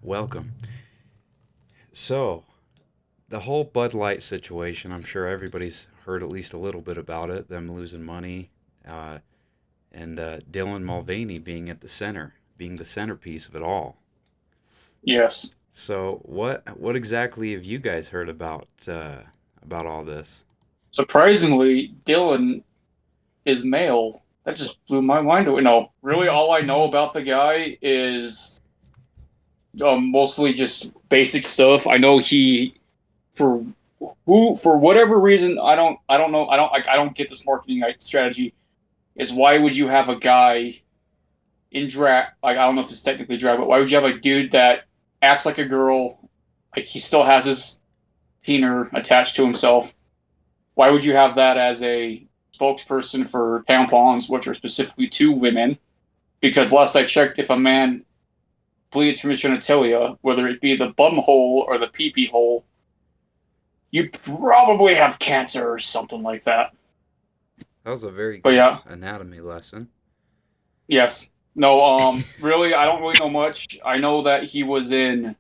welcome. So, the whole Bud Light situation, I'm sure everybody's heard at least a little bit about it, them losing money, uh, and Dylan Mulvaney being at the center, being the centerpiece of it all. Yes. So, what exactly have you guys heard about all this? Surprisingly, Dylan is male. That just blew my mind away. No, really, all I know about the guy is mostly just basic stuff. I know for for whatever reason, I don't know, I don't get this marketing strategy. Is why would you have a guy in drag? Like I don't know if it's technically drag, but why would you have a dude that acts like a girl? Like he still has his peener attached to himself. Why would you have that as a spokesperson for tampons, which are specifically to women? Because last I checked, if a man bleeds from his genitalia, whether it be the bum hole or the pee pee hole, you probably have cancer or something like that. That was a very But good yeah, anatomy lesson. yes. No, really, I don't really know much. I know that he was in,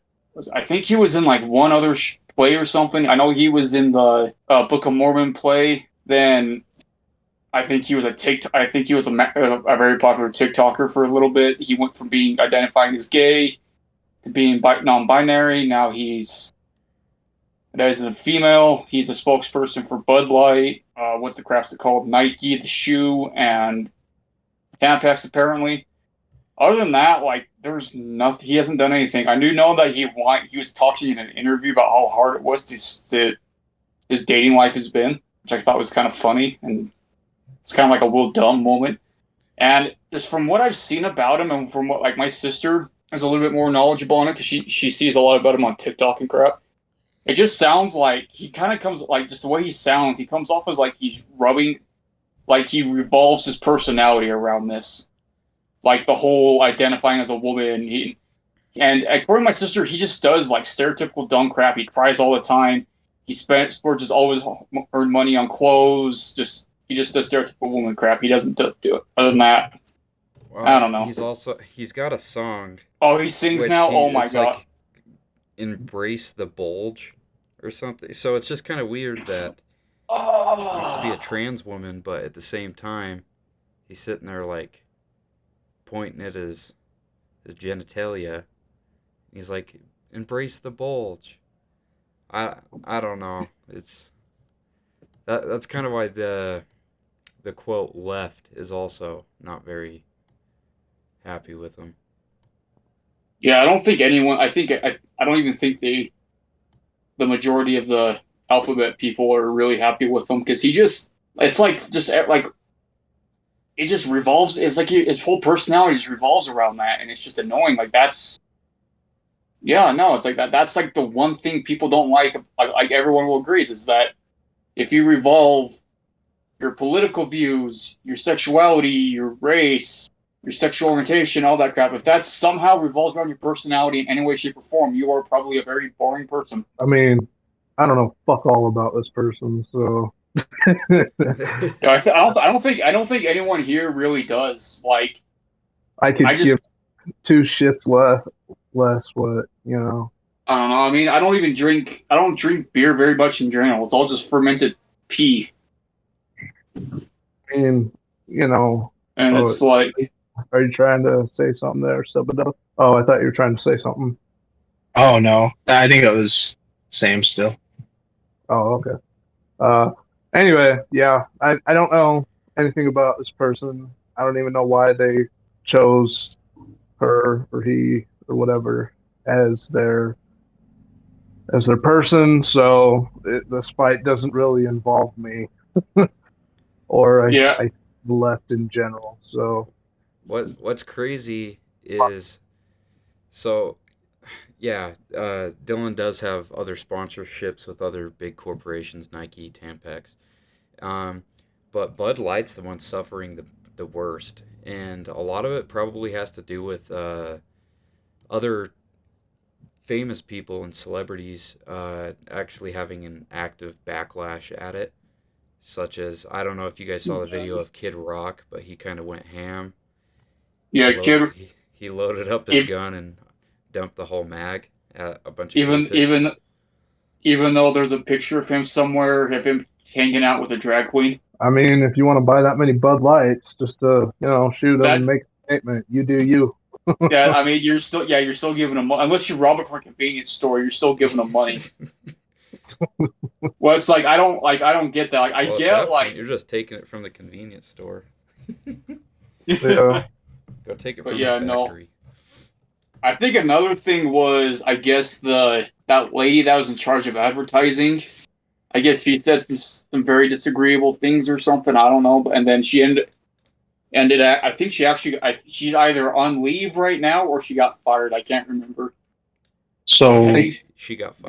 I think he was in like one other play or something. I know he was in the Book of Mormon play. Then I think he was a TikTok. I think he was a very popular TikToker for a little bit. He went from being identifying as gay to being non-binary. Now he's a female. He's a spokesperson for Bud Light. What's the crap's it called? Nike, the shoe, and Tampax apparently. Other than that, like there's nothing. He hasn't done anything. I do know that he was talking in an interview about how hard it was to his dating life has been, which I thought was kind of funny and it's kind of like a Will Dumb moment. And just from what I've seen about him, and from what like my sister is a little bit more knowledgeable on it because she sees a lot about him on TikTok and crap. It just sounds like he kind of comes like just the way he sounds. He comes off as like he's rubbing, like he revolves his personality around this, like the whole identifying as a woman. And according to my sister, he just does like stereotypical dumb crap. He cries all the time. He spent splurges always earn money on clothes. Just he just does stereotypical woman crap. He doesn't do it. Other than that, I Well, don't know. he's got a song Oh, he sings which now. he Oh my it's god. like embrace the bulge or something. So it's just kind of weird that he wants to be a Oh, trans woman, but at the same time, he's sitting there like pointing at his genitalia. He's like, embrace the bulge. I I don't know. It's that's kind of why the quote left is also not very happy with him. yeah. I don't think anyone. I don't even think the majority of the alphabet people are really happy with him because he just. It's like just like it just revolves. It's like his whole personality just revolves around that, and it's just annoying. Like that's yeah, no, it's like that. That's like the one thing people don't like. Like everyone will agree is that if you revolve your political views, your sexuality, your race, your sexual orientation, all that crap, if that somehow revolves around your personality in any way, shape, or form, you are probably a very boring person. I mean, I don't know fuck all about this person, so Yeah, I don't think anyone here really does. Like, I I could just, give two shits less what, I don't know. I mean, I don't drink beer very much in general. It's all just fermented pee, I mean, you know, and oh, it's like, are you trying to say something there, Subado? Oh, I thought you were trying to say something. Oh no, I think it was same still. Oh, okay. Uh, anyway, yeah, I don't know anything about this person. I don't even know why they chose her or he or whatever as their person. So this fight doesn't really involve me or yeah, I left in general. So What's crazy is so yeah, Dylan does have other sponsorships with other big corporations, Nike, Tampax. Um, but Bud Light's the one suffering the worst, and a lot of it probably has to do with other famous people and celebrities actually having an active backlash at it. Such as I don't know if you guys saw the video of Kid Rock, but he kind of went ham. yeah, kid. He loaded up his It, gun and dumped the whole mag at a bunch of Even cases. even even though there's a picture of him somewhere of him hanging out with a drag queen. I mean, if you want to buy that many Bud Lights, just to shoot them, That make a statement. You do you. yeah, I mean you're still giving them unless you rob it from a convenience store, you're still giving them money. Well, it's like I don't get that. Like I Well, at get that point, like you're just taking it from the convenience store. Yeah. Go take it but from the yeah, no. factory. I think another thing was I guess that lady that was in charge of advertising. I guess she said some very disagreeable things or something. I don't know, and then she I think she's either on leave right now or she got fired. I can't remember. I So think she got fired.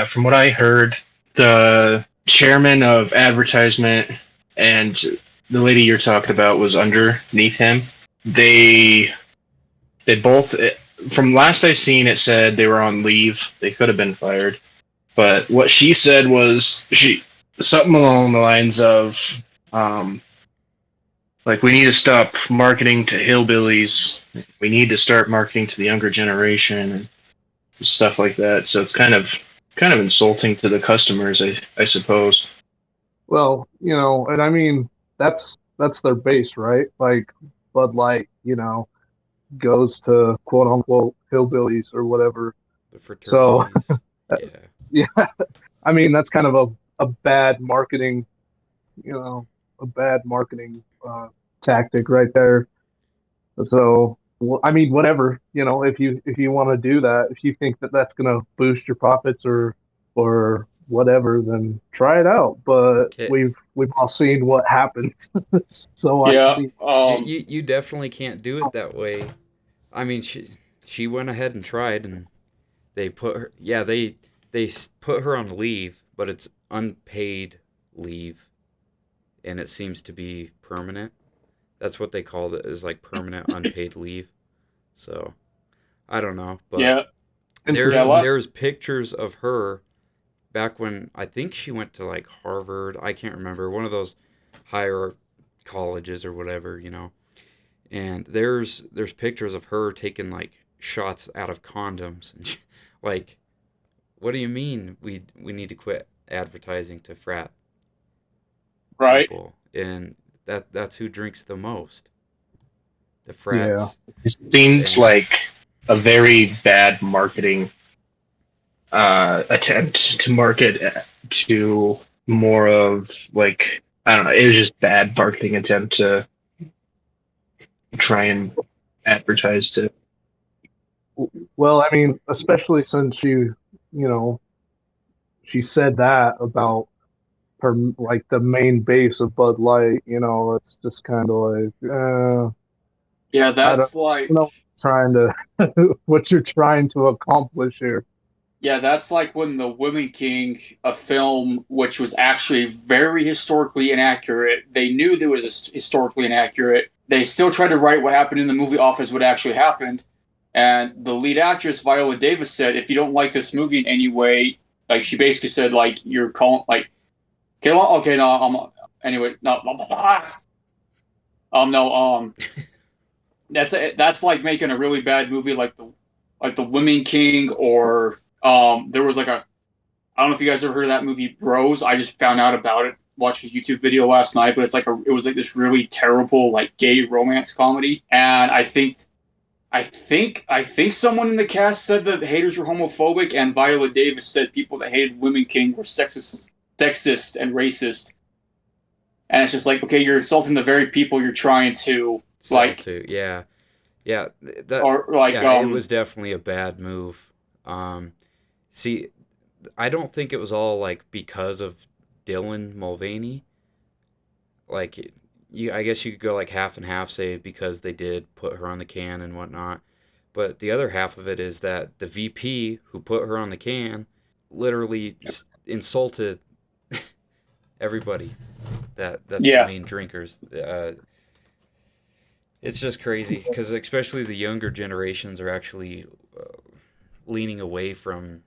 from what I heard, the chairman of advertisement and the lady you're talking about was underneath him. They both, from last I seen, it said they were on leave. They could have been fired, but what she said was she something along the lines of, um, like, we need to stop marketing to hillbillies. We need to start marketing to the younger generation and stuff like that. So it's kind of insulting to the customers, I suppose. Well, and I mean that's their base, right? Like Bud Light, goes to quote unquote hillbillies or whatever. The So fraternities. Yeah. yeah, I mean that's kind of a bad marketing, you know, a bad marketing tactic right there. So well, I mean, whatever, if you want to do that, if you think that that's gonna boost your profits or whatever, then try it out. But Okay. we've all seen what happens. So I Yeah. mean, You definitely can't do it that way. I mean, she went ahead and tried, and they put her. Yeah, they put her on leave, but it's unpaid leave, and it seems to be permanent. That's what they called it, is like permanent unpaid leave. So I don't know, but Yeah. Yeah. interesting. there's pictures of her back when I think she went to like Harvard. I can't remember, one of those higher colleges or whatever. And there's pictures of her taking like shots out of condoms and like, what do you mean we need to quit advertising to frat Right. people? And that's who drinks the most, the Yeah. frats. It seems And like a very bad marketing attempt to market to more of, like, I don't know. It was just bad marketing attempt to try and advertise to. Well, I mean, especially since know, she said that about her, like the main base of Bud Light. It's just kind of like, Yeah. I don't That's like know trying to what you're trying to accomplish here. Yeah, that's like when the Women King, a film which was actually very historically inaccurate. They knew that it was historically inaccurate. They still tried to write what happened in the movie off as what actually happened. And the lead actress Viola Davis said, "If you don't like this movie in any way, like she basically said, like you're calling, like okay, well, okay, no, anyway, no, no, that's like making a really bad movie like the Women King or there was like a I don't know if you guys ever heard of that movie Bros. I just found out about it watching a YouTube video last night, but it was like this really terrible like gay romance comedy, and I think someone in the cast said that the haters were homophobic, and Viola Davis said people that hated Women King were sexist and racist, and it's just like okay, you're insulting the very people you're trying to sell like to, yeah. Yeah, that or like yeah, it was definitely a bad move. See, I don't think it was all like because of Dylan Mulvaney. Like, I guess you could go like half and half, say because they did put her on the can and whatnot. But the other half of it is that the VP who put her on the can literally insulted everybody that's the yeah. main drinkers. It's just crazy because especially the younger generations are actually leaning away from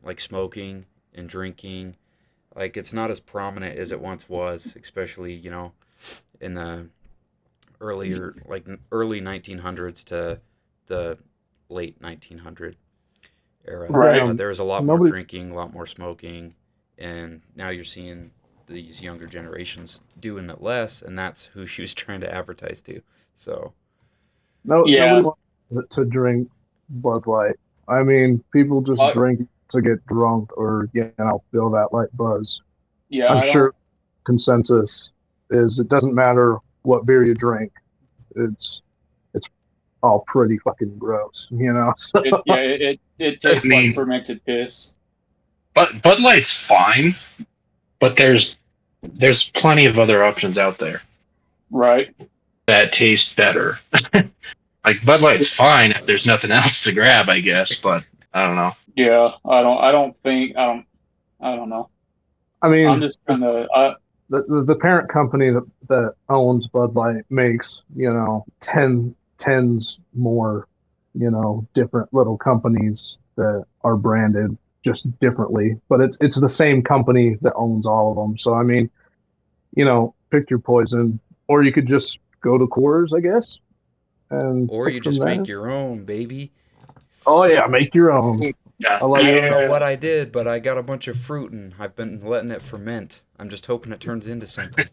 like smoking and drinking. Like, it's not as prominent as it once was, especially in the early 1900s to the late 1900 era. Right. There was a lot more Nobody. drinking, a lot more smoking, and now you're seeing these younger generations doing it less, and that's who she was trying to advertise to. So No, nobody Yeah. wants to drink Bud Light. I mean, people just Uh, drink to get drunk or feel that light buzz. yeah, I'm I don't. sure consensus is it doesn't matter what beer you drink. It's all pretty fucking gross, you know. So, It I tastes like mean, fermented piss. but Bud Light's fine, but there's plenty of other options out there Right. that taste better. Like Bud Light's fine if there's nothing else to grab, I guess. But I don't know. Yeah. I don't think. I don't know. I I'm mean, just kind of. the parent company that owns Bud Light makes tens more different little companies that are branded just differently, but it's the same company that owns all of them. So I mean, pick your poison, or you could just go to Coors, I guess, and or pick you from just there. make your own, baby. Oh yeah, make your own. Yeah. I like I it. don't know Yeah. what I did, but I got a bunch of fruit and I've been letting it ferment. I'm just hoping it turns into something.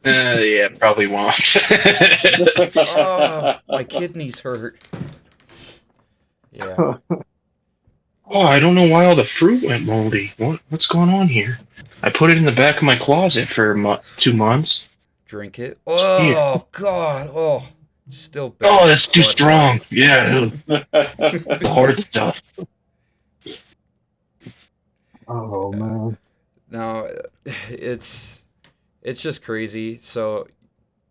Yeah, probably won't. Oh, my kidneys hurt. Yeah. Oh, I don't know why all the fruit went moldy. What's going on here? I put it in the back of my closet for 2 months. Drink it. Yeah. Oh, God. Oh, still better Oh, than that's too Bud strong. Light. Yeah, the hard stuff. Oh man. No, it's just crazy. So,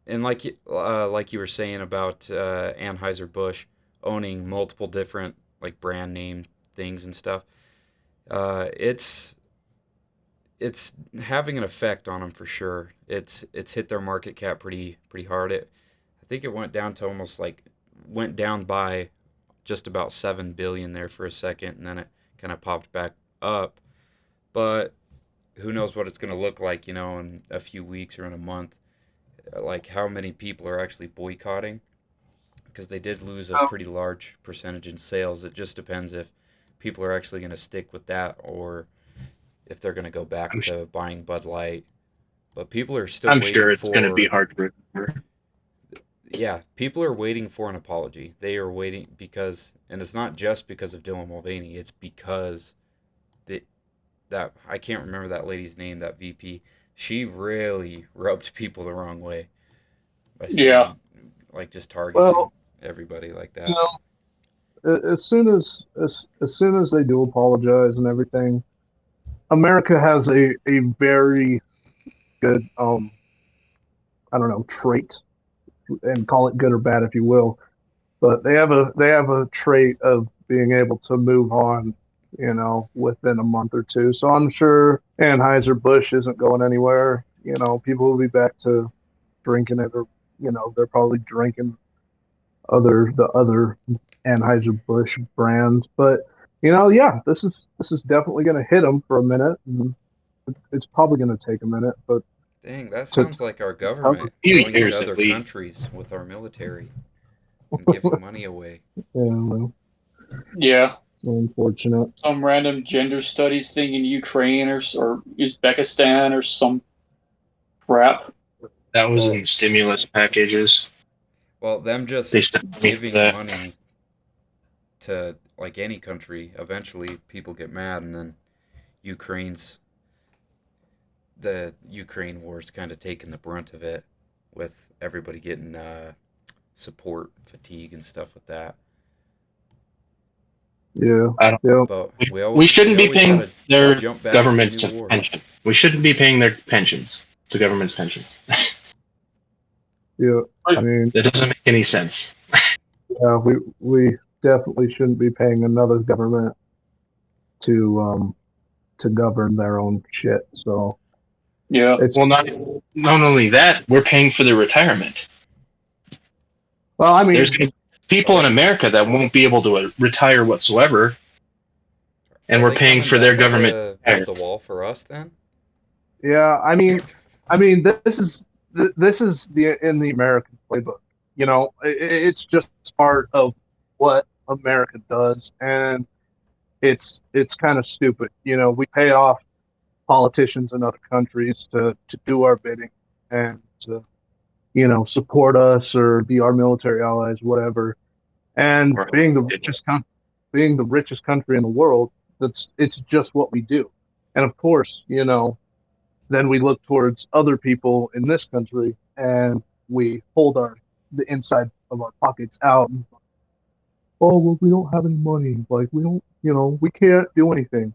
and like you were saying about Anheuser-Busch owning multiple different like brand name things and stuff, it's having an effect on them for sure. It's hit their market cap pretty hard. I think it went down to almost like went down by just about 7 billion there for a second, and then it kind of popped back up. But who knows what it's going to look like, in a few weeks or in a month. Like how many people are actually boycotting, because they did lose a Oh, pretty large percentage in sales. It just depends if people are actually going to stick with that or if they're going to go back I'm, to buying Bud Light. But people are still I'm waiting sure it's going to be for, hard to recover. yeah, people are waiting for an apology. They are waiting because, and it's not just because of Dylan Mulvaney, it's because the, that, I can't remember that lady's name, that VP. She really rubbed people the wrong way by Yeah. saying, like, just targeting well, everybody like you that. know, as soon as they do apologize and everything, America has a very good I don't know, trait, and call it good or bad if you will, but they have a trait of being able to move on, within a month or two. So I'm sure Anheuser-Busch isn't going anywhere. People will be back to drinking it, or they're probably drinking the other Anheuser-Busch brands. But yeah, this is definitely going to hit them for a minute, and it's probably going to take a minute, but Dang, that to sounds like our recover. government A few going into years at other least. countries with our military and giving money away. Yeah, well, Yeah. unfortunate. Some random gender studies thing in Ukraine or Uzbekistan or some crap. That was Well, in stimulus packages. well, them They just spent money for giving that. money to like any country, eventually people get mad, and then Ukraine's the Ukraine war's kind of taking the brunt of it, with everybody getting support fatigue and stuff with that. Yeah, I don't. yeah. But We we shouldn't be always paying gotta their jump back to a governments new to war. pension. We shouldn't be paying their pensions to government's pensions. Yeah, I mean, That doesn't make any sense. yeah, we definitely shouldn't be paying another government to govern their own shit. So Yeah. it's Well, not only that, we're paying for their retirement. well, I There's mean, going to be people in Oh, America that won't be able to retire whatsoever, and are we're they paying coming for their back government to to build retire. the wall for us then? yeah, I mean, this is the in the American playbook. It's just part of what America does, and it's kind of stupid. We pay off politicians in other countries to do our bidding and to support us or be our military allies, whatever. And Right. being the richest country in the world, it's just what we do. And of course, then we look towards other people in this country and we hold the inside of our pockets out. And, oh, well, we don't have any money. Like we don't, we can't do anything.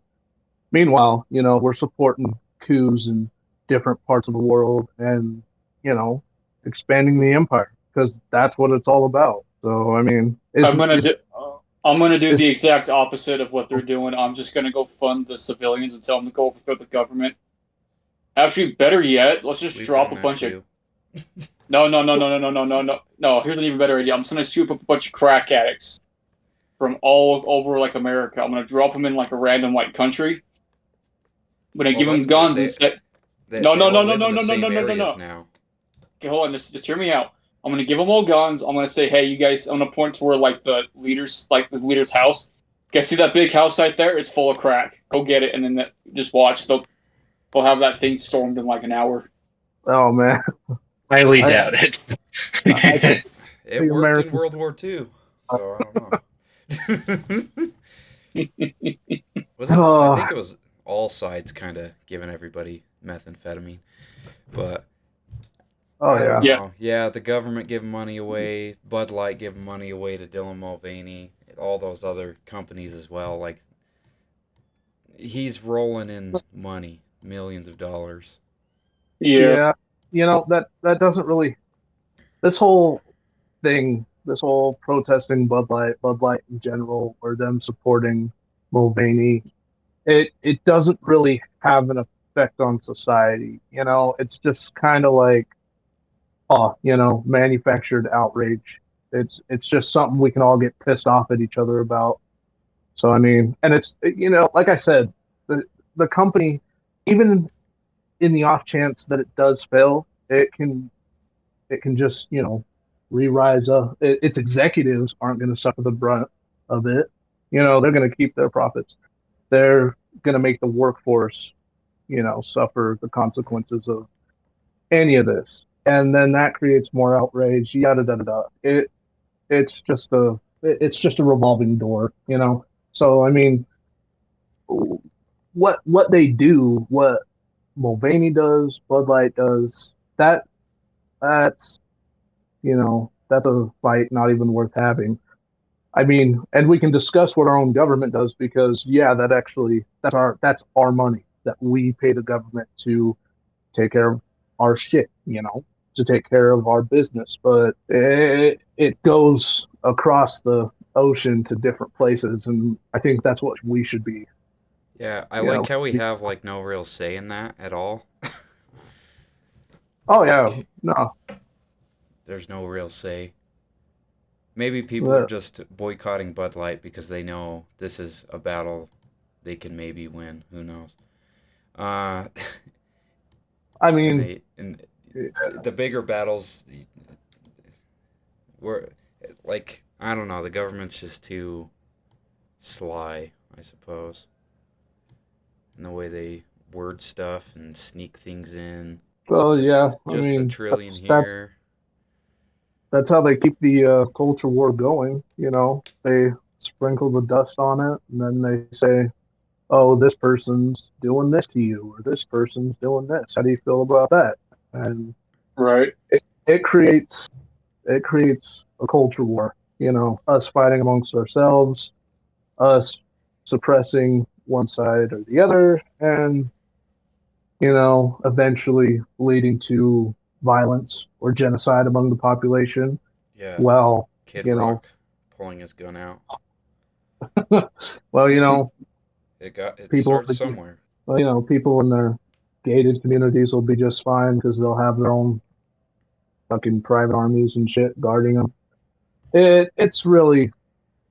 Meanwhile, we're supporting coups in different parts of the world and, you know, expanding the empire because that's what it's all about. So, I mean, I'm gonna do. I'm gonna do is the exact opposite of what they're doing. I'm just gonna go fund the civilians and tell them to go overthrow the government. Actually, better yet, let's just We've drop done a that bunch of. too. No, no, no, no, no, no, no, no, no, no. Here's an even better idea. I'm just gonna scoop up a bunch of crack addicts from all over like America. I'm gonna drop them in like a random like country. I'm gonna give them That's good. guns and say, no, They no, no, all no, live no, in the no, no, no, same no, no, areas no. now. Okay, hold on. Just hear me out. I'm gonna give them all guns. I'm gonna say, hey, you guys. I'm gonna point to where like the leader's house. You guys see that big house right there? It's full of crack. Go get it, and then just watch. They'll have that thing stormed in like an hour. oh man, Highly I doubt it. I think It the worked in Americans. World War II, so I don't know. Was it? I Oh, think it was all sides kind of giving everybody methamphetamine, but oh I don't yeah. Yeah, know. Yeah, the government giving money away, Bud Light giving money away to Dylan Mulvaney, all those other companies as well. Like he's rolling in money, millions of dollars. yeah. Yeah, that doesn't really. This whole thing, this whole protesting Bud Light in general, or them supporting Mulvaney, it doesn't really have an effect on society. It's just kind of like, oh, manufactured outrage. It's just something we can all get pissed off at each other about. So I mean, and it's like I said, the company, even in the off chance that it does fail, it can just re-rise up. Its executives aren't going to suffer the brunt of it. They're going to keep their profits. They're going to make the workforce suffer the consequences of any of this, and then that creates more outrage. Yada yada yada. It's just a revolving door. So I mean, what they do, what Mulvaney does, Bud Light does, that's that's a fight not even worth having. I mean, and we can discuss what our own government does because yeah, that's our money that we pay the government to take care of our shit, to take care of our business. But it goes across the ocean to different places, and I think that's what we should be. Yeah, I You like know, how we have like no real say in that at all. oh yeah, Like no, there's no real say. Maybe people are uh, just boycotting Bud Light because they know this is a battle they can maybe win. Who knows? Uh, I and mean, the bigger battles were like I don't know. The government's just too sly, I suppose, in the way they word stuff and sneak things in. well, Just yeah, I just a mean, trillion that's here. that's how they keep the culture war going. They sprinkle the dust on it, and then they say, "Oh, this person's doing this to you, or this person's doing this. How do you feel about that?" And Right. it creates a culture war. Us fighting amongst ourselves, us suppressing one side or the other, and eventually leading to violence or genocide among the population. Yeah, Well, Kid you know, Rock pulling his gun out. well, It people, starts somewhere. people in their gated communities will be just fine because they'll have their own fucking private armies and shit guarding them. It's really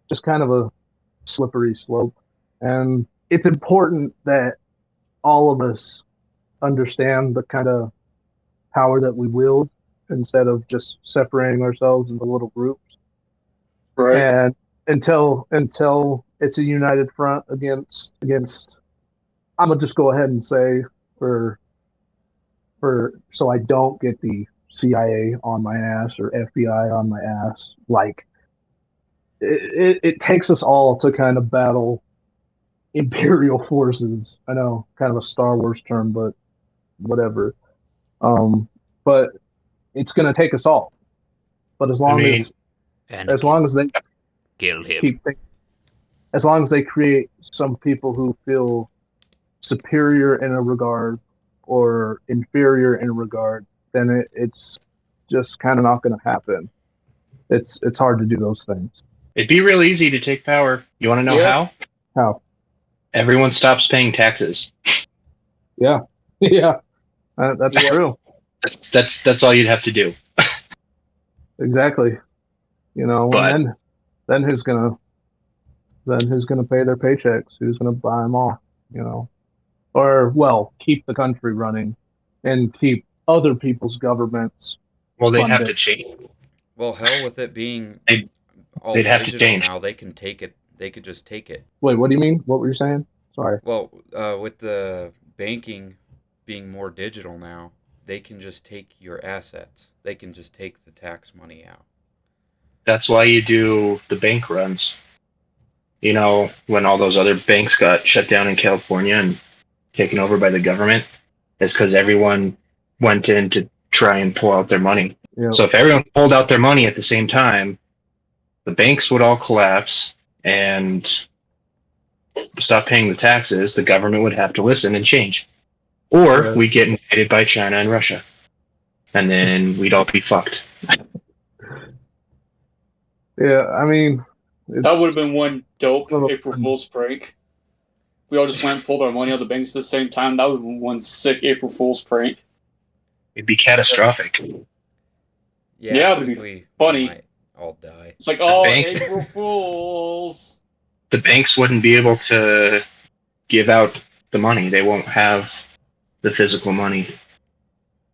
just kind of a slippery slope, and it's important that all of us understand the kind of power that we wield instead of just separating ourselves into little groups. Right. And until it's a united front against. I'm gonna just go ahead and say for so I don't get the CIA on my ass or FBI on my ass. Like it takes us all to kind of battle imperial forces. I know, kind of a Star Wars term, but whatever. Um, but it's going to take us all. But as I long mean, as long Anakin, as they kill him. keep as long as they create some people who feel superior in a regard or inferior in a regard, then it's just kind of not going to happen. It's hard to do those things. it'd be real easy to take power. You want to know Yeah. how? How? Everyone stops paying taxes. Yeah, yeah, that's Yeah. true. That's all you'd have to do. Exactly. You know, But and then who's gonna pay their paychecks? Who's gonna buy them off? You know, or well, keep the country running and keep other people's governments well, they'd have funded. to change. Well, hell with it being They'd, all they'd have to digital change. now, they can take it. They could just take it. Wait, what do you mean? What were you saying? Sorry. Well, with the banking being more digital now, they can just take your assets. They can just take the tax money out. That's why you do the bank runs. You know, when all those other banks got shut down in California and taken over by the government, is because everyone went in to try and pull out their money. Yeah. So if everyone pulled out their money at the same time, the banks would all collapse and stop paying the taxes. The government would have to listen and change. Or Yeah. we'd get invaded by China and Russia. And then we'd all be fucked. Yeah, I mean, That would have been one dope Little- April Fool's prank. If we all just went and pulled our money out of the banks at the same time, that would have been one sick April Fool's prank. It'd be catastrophic. Yeah, it'd be we funny. might all die. It's like, oh, banks- April Fools. The banks wouldn't be able to give out the money. They won't have the physical money.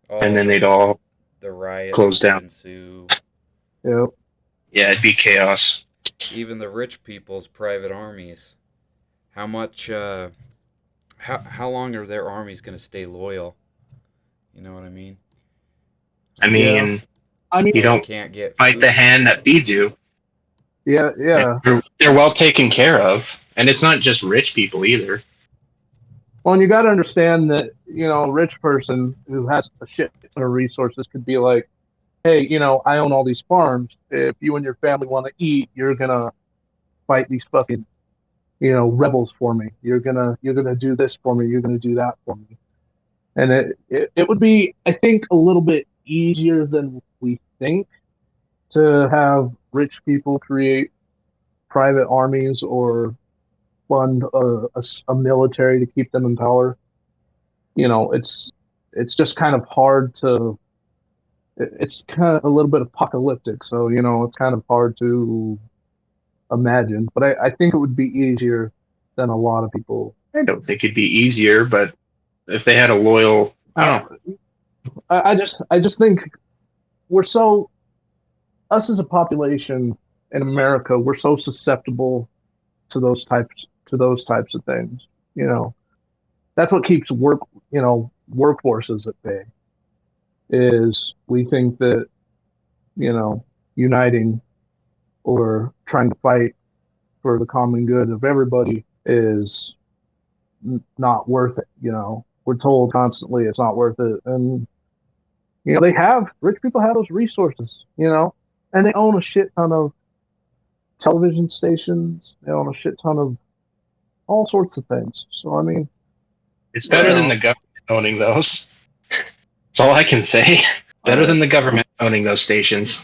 And then they'd all, the riots close down. ensue. yeah, yeah, it'd be chaos. Even the rich people's private armies. How much? How long are their armies going to stay loyal? You know what I mean? I mean, I mean, You don't They can't get fight food. the hand that feeds you. yeah. They're well taken care of. And it's not just rich people either. Well, and you got to understand that, you know, a rich person who has a shit ton of resources could be like, hey, you know, I own all these farms. If you and your family want to eat, you're gonna fight these fucking, you know, rebels for me. You're gonna do this for me. You're gonna do that for me. And it would be, I think, a little bit easier than we think to have rich people create private armies or fund a military to keep them in power. You know, it's just kind of hard to. It's kind of a little bit apocalyptic, so you know it's kind of hard to imagine. But I think it would be easier than a lot of people. I don't think it'd be easier, but if they had a loyal, I don't know. I just think we're so, us as a population in America, we're so susceptible to those types of things. You know, that's what keeps workforces at bay. Is we think that, you know, uniting or trying to fight for the common good of everybody is not worth it. You know, we're told constantly it's not worth it, and you know, rich people have those resources, you know, and they own a shit ton of television stations. They own a shit ton of all sorts of things. So I mean, It's better than the government owning those. That's all I can say. Better than the government owning those stations.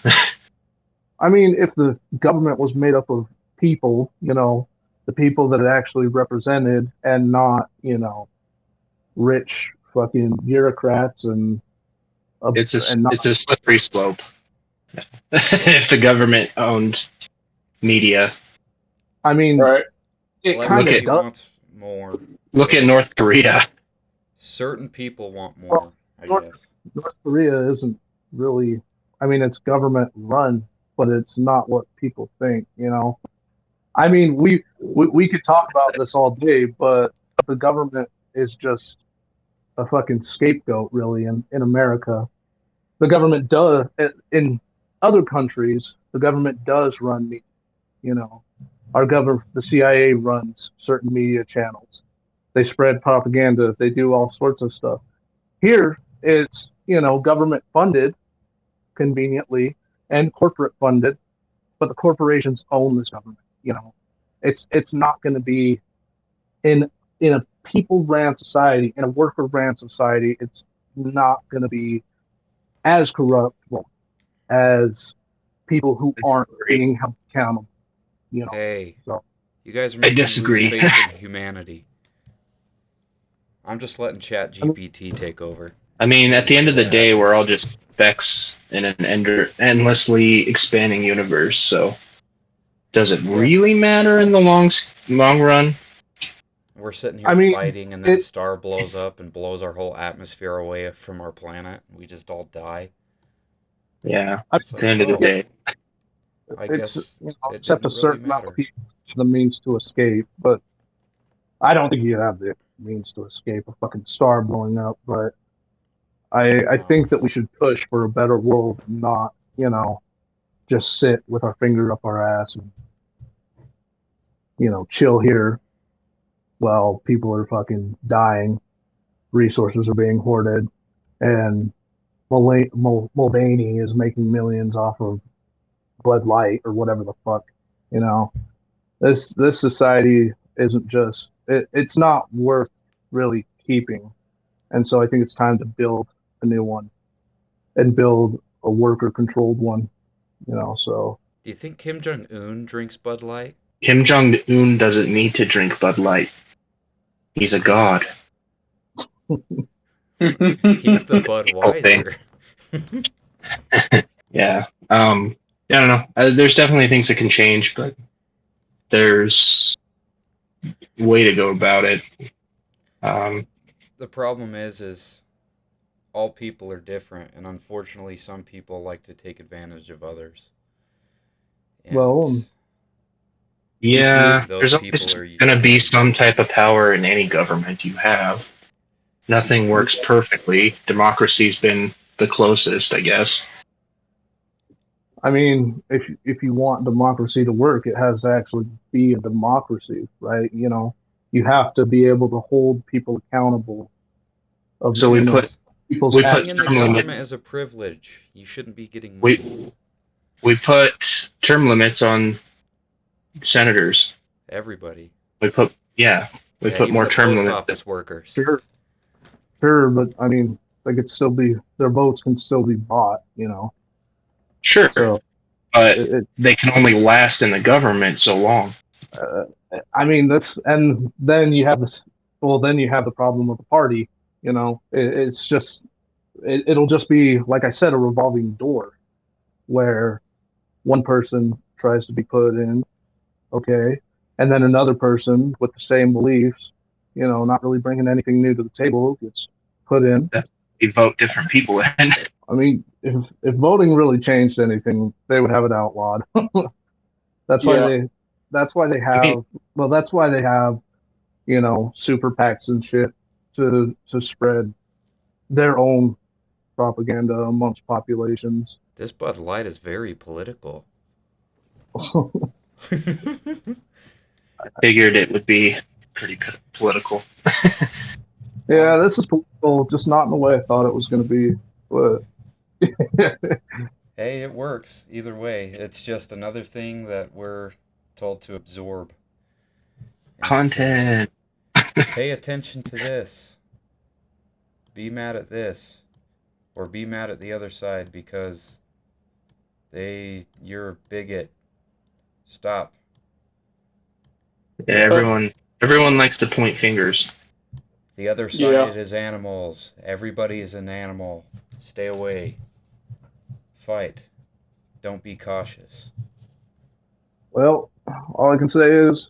I mean, if the government was made up of people, you know, the people that it actually represented, and not, you know, rich fucking bureaucrats and It's a and not, it's a slippery slope. If the government owned media, I mean, Right. it Well, kind of everybody does. wants more. look at North Korea. Certain people want more. Well, I North- guess. North Korea isn't really. I mean, it's government run, but it's not what people think. You know, I mean, we could talk about this all day, but the government is just a fucking scapegoat, really, in America. The government does, in other countries, the government does run, you know, the CIA runs certain media channels. They spread propaganda. They do all sorts of stuff. Here, it's, government funded conveniently and corporate funded, but the corporations own this government. It's not going to be in a people ran society, in a worker ran society. It's not going to be as corrupt as people who aren't being held accountable. Hey, So you guys are I making me lose disagree. faith in humanity. I'm just letting Chat I mean, GPT take over. I mean, at We'll the see end of the what day, we're all happens. just specks in an endlessly expanding universe. So, does it Yeah, really matter in the long run? we're sitting I here mean, fighting, and then a it. star blows up and blows our whole atmosphere away from our planet. We just all die. Yeah. I, It's At the like, end of the oh, yeah, day, I it's guess it except a didn't really certain amount of matter. people have the means to escape, but I don't think you have the means to escape a fucking star blowing up. But I No. think that we should push for a better world, and not just sit with our finger up our ass and chill here while people are fucking dying, resources are being hoarded, and Mulvaney is making millions off of Bud Light or whatever the fuck. You know, this society isn't just it's not worth really keeping, and so I think it's time to build a new one and build a worker controlled one. So Do you think Kim Jong Un drinks Bud Light? Kim Jong Un doesn't need to drink Bud Light. He's a god. He's the People think. Budweiser. Yeah. I don't know. There's definitely things that can change, but there's a way to go about it. Um, The problem is all people are different, and unfortunately, some people like to take advantage of others. And well, yeah, those there's people always are going to be some type of power in any government you have. Nothing works perfectly. Democracy's been the closest, I guess. I mean, if you want democracy to work, it has to actually be a democracy, right? You have to be able to hold people accountable of So yes, people's we being put in the actions. term limits. government is a privilege. You shouldn't be getting money. We put term limits on senators. Everybody. We Yeah, put even more the term post limits. office workers. Sure, sure, but I mean, they could still be their votes can still be bought. Sure, So but it they can only last in the government so long. uh, I mean, and then you have this. Well, then you have the problem of the party. It's just it'll just be like I said, a revolving door where one person tries to be put in, okay, and then another person with the same beliefs, not really bringing anything new to the table, gets put in. You vote different people in. I mean, if voting really changed anything, they would have it outlawed. That's why Yeah. they that's why they I mean, have that's why they have super PACs and shit to spread their own propaganda amongst populations. This Bud Light is very political. figured it would be pretty political. Yeah, this is political, just not in the way I thought it was going to be. But Hey, it works. Either way, it's just another thing that we're told to absorb. And Content. pay attention to this. Be mad at this. Or be mad at the other side because you're a bigot. Stop. Yeah, everyone likes to point fingers. The other Yeah. side is animals. Everybody is an animal. Stay away. Fight. Don't be cautious. well, all I can say is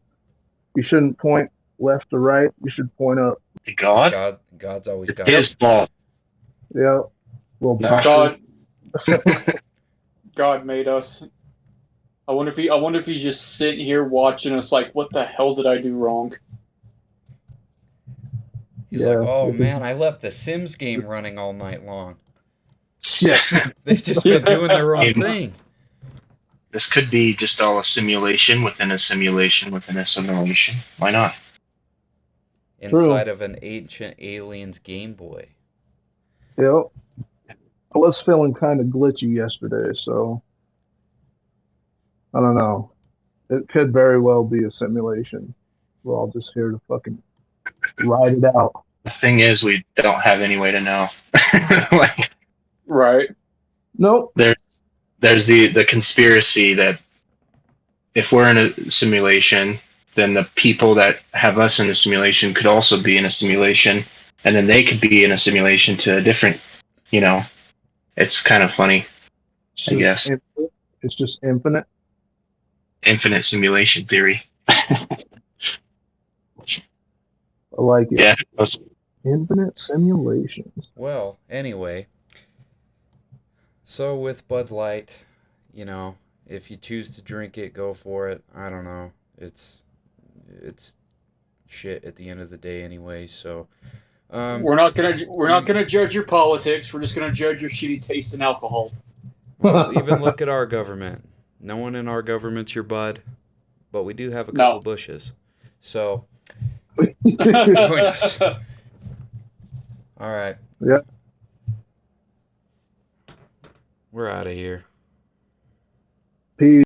you shouldn't point left or right. You should point up. To God, God's always it's got his fault. Yeah, well, No. bastard. God, God made us. I wonder if he's just sitting here watching us like, what the hell did I do wrong? He's Yeah, like, oh with his- man, I left the Sims game running all night long. Yes. They've just been doing their own thing. This could be just all a simulation within a simulation within a simulation. Why not? Inside of an ancient alien's Game Boy. Yep. I was feeling kind of glitchy yesterday, so I don't know. It could very well be a simulation. We're all just here to fucking ride it out. The thing is, we don't have any way to know. Like, Right. Nope. there's the conspiracy that if we're in a simulation, then the people that have us in the simulation could also be in a simulation, and then they could be in a simulation to a different, you know. It's kind of funny. It's I guess. It's just infinite. Infinite simulation theory. I like it. Yeah. Infinite simulations. Well, anyway. So with Bud Light, you know, if you choose to drink it, go for it. I don't know. It's shit at the end of the day anyway, so We're not gonna judge your politics. We're just gonna judge your shitty taste in alcohol. well, even look at our government. No one in our government's your bud, but we do have a couple bushes. So join us. All right. Yeah. We're out of here. Peace.